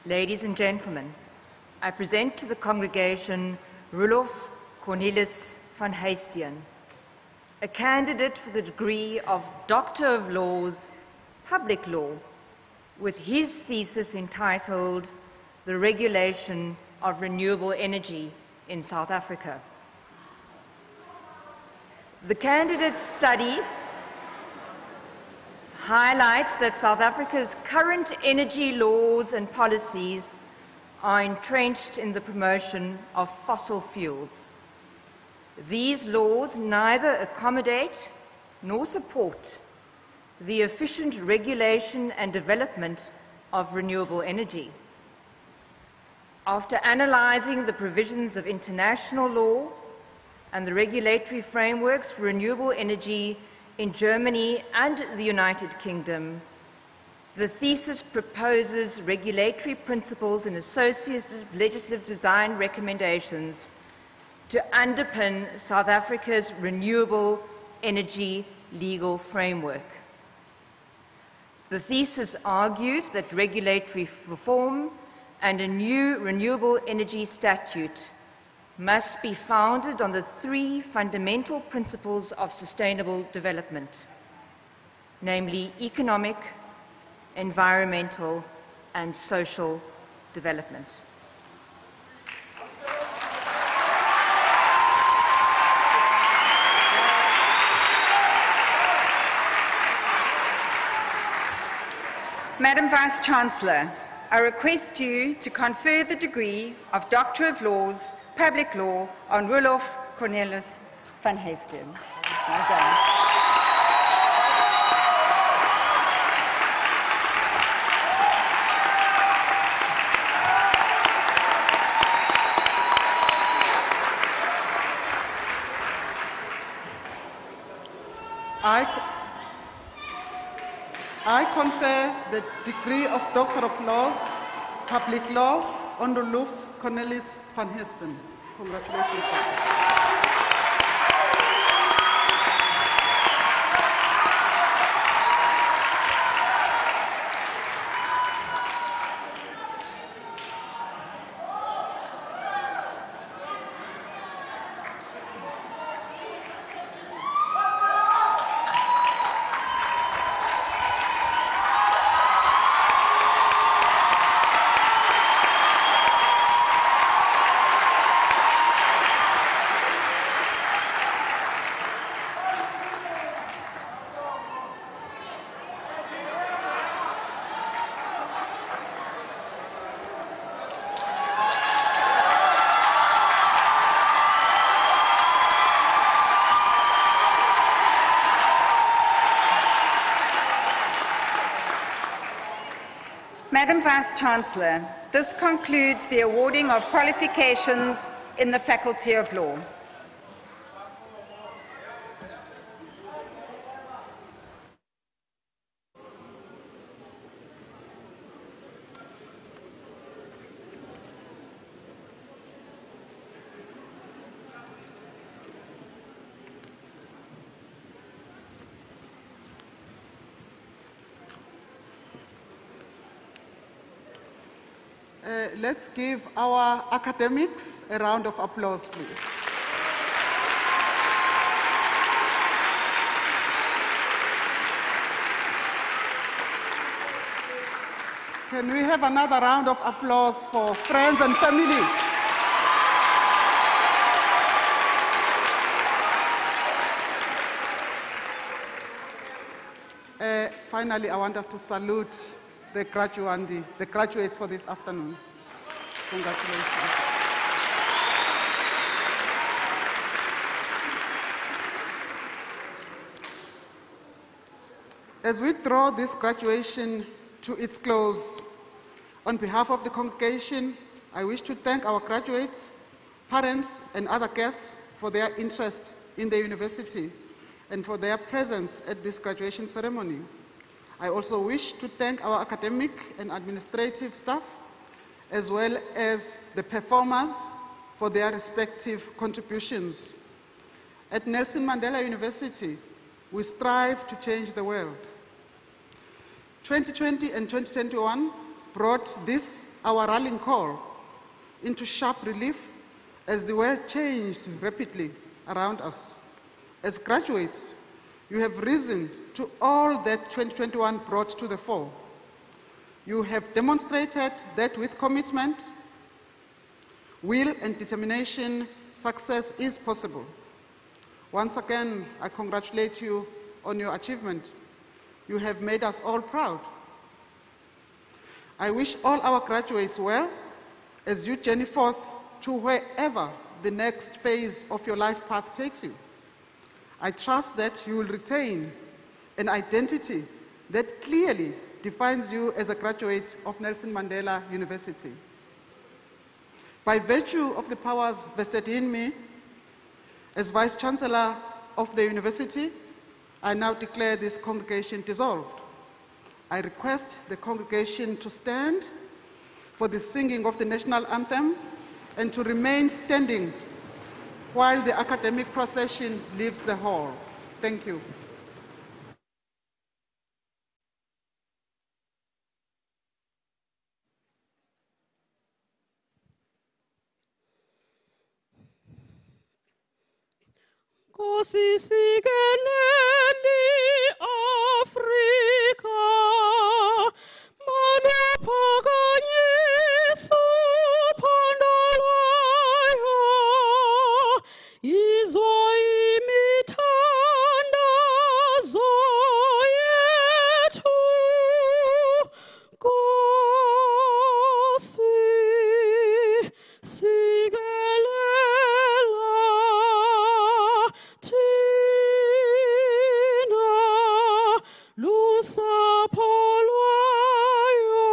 ladies and gentlemen, I present to the congregation Roelof Cornelis van Heesteren, a candidate for the degree of Doctor of Laws, Public Law, with his thesis entitled The Regulation of Renewable Energy in South Africa. The candidate's study highlights that South Africa's current energy laws and policies are entrenched in the promotion of fossil fuels. These laws neither accommodate nor support the efficient regulation and development of renewable energy. After analysing the provisions of international law and the regulatory frameworks for renewable energy in Germany and the United Kingdom, the thesis proposes regulatory principles and associated legislative design recommendations to underpin South Africa's renewable energy legal framework. The thesis argues that regulatory reform and a new renewable energy statute must be founded on the three fundamental principles of sustainable development, namely economic, environmental, and social development. Madam Vice-Chancellor, I request you to confer the degree of Doctor of Laws, Public Law on Roelof Cornelis van Heesteren. Well done. I confer the degree of Doctor of Laws, Public Law on Roelof Cornelis van Heesteren. Congratulations, Doctor. Madam Vice-Chancellor, this concludes the awarding of qualifications in the Faculty of Law. Let's give our academics a round of applause, please. Can we have another round of applause for friends and family? Finally, I want us to salute the graduates for this afternoon. Congratulations. As we draw this graduation to its close, on behalf of the congregation, I wish to thank our graduates, parents, and other guests for their interest in the university and for their presence at this graduation ceremony. I also wish to thank our academic and administrative staff, as well as the performers for their respective contributions. At Nelson Mandela University, we strive to change the world. 2020 and 2021 brought this, our rallying call, into sharp relief as the world changed rapidly around us. As graduates, you have risen to all that 2021 brought to the fore. You have demonstrated that with commitment, will, and determination, success is possible. Once again, I congratulate you on your achievement. You have made us all proud. I wish all our graduates well as you journey forth to wherever the next phase of your life path takes you. I trust that you will retain an identity that clearly defines you as a graduate of Nelson Mandela University. By virtue of the powers vested in me as Vice-Chancellor of the university, I now declare this congregation dissolved. I request the congregation to stand for the singing of the national anthem and to remain standing while the academic procession leaves the hall. Thank you. Nkosi sikeleli Afrika, maluphakanyiswa uphando lwayo, izwa imithandazo yethu, Nkosi sikelela thina lusapho lwayo,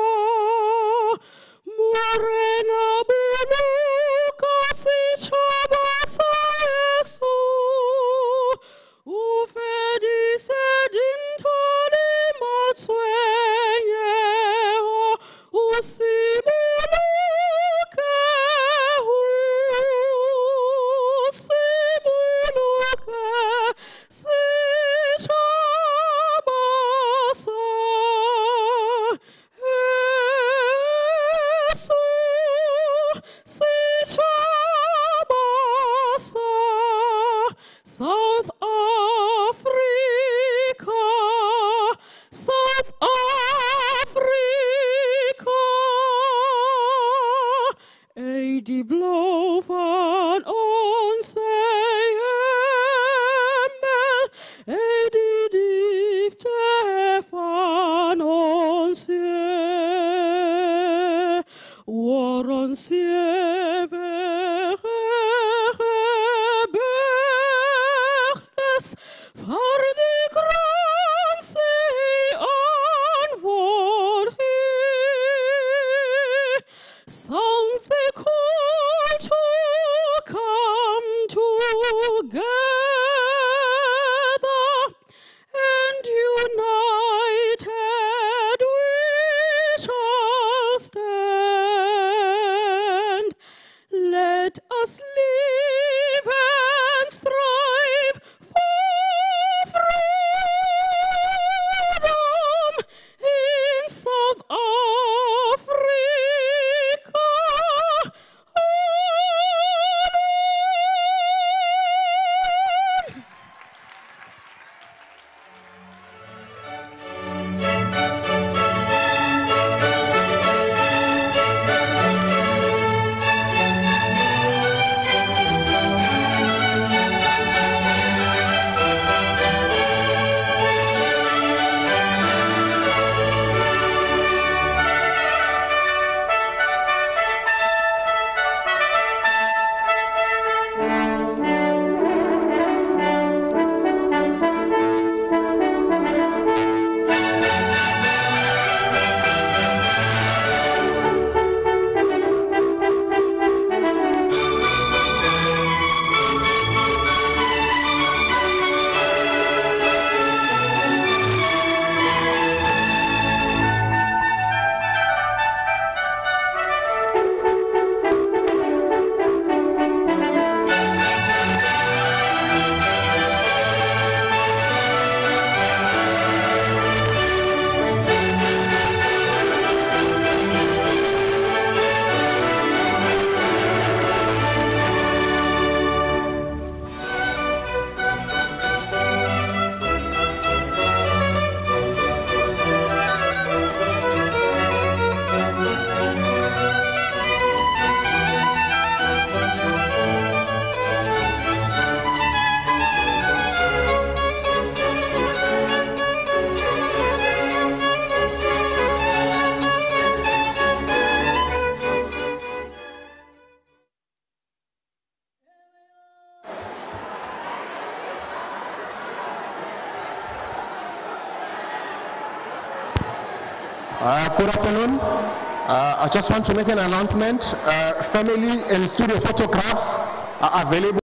morena buluka sitjhaba sa Yesu, o fedise dintho le matshwenyeho, o simoloke ho simoloke setjhaba sa Yesu, setjhaba sa South Africa, South Africa. Die blauw van onze hemel, die diepte van ons zee, waar ons zee weggebergd voor de grond zee antwoord geeft. Good afternoon. I just want to make an announcement. Family and studio photographs are available.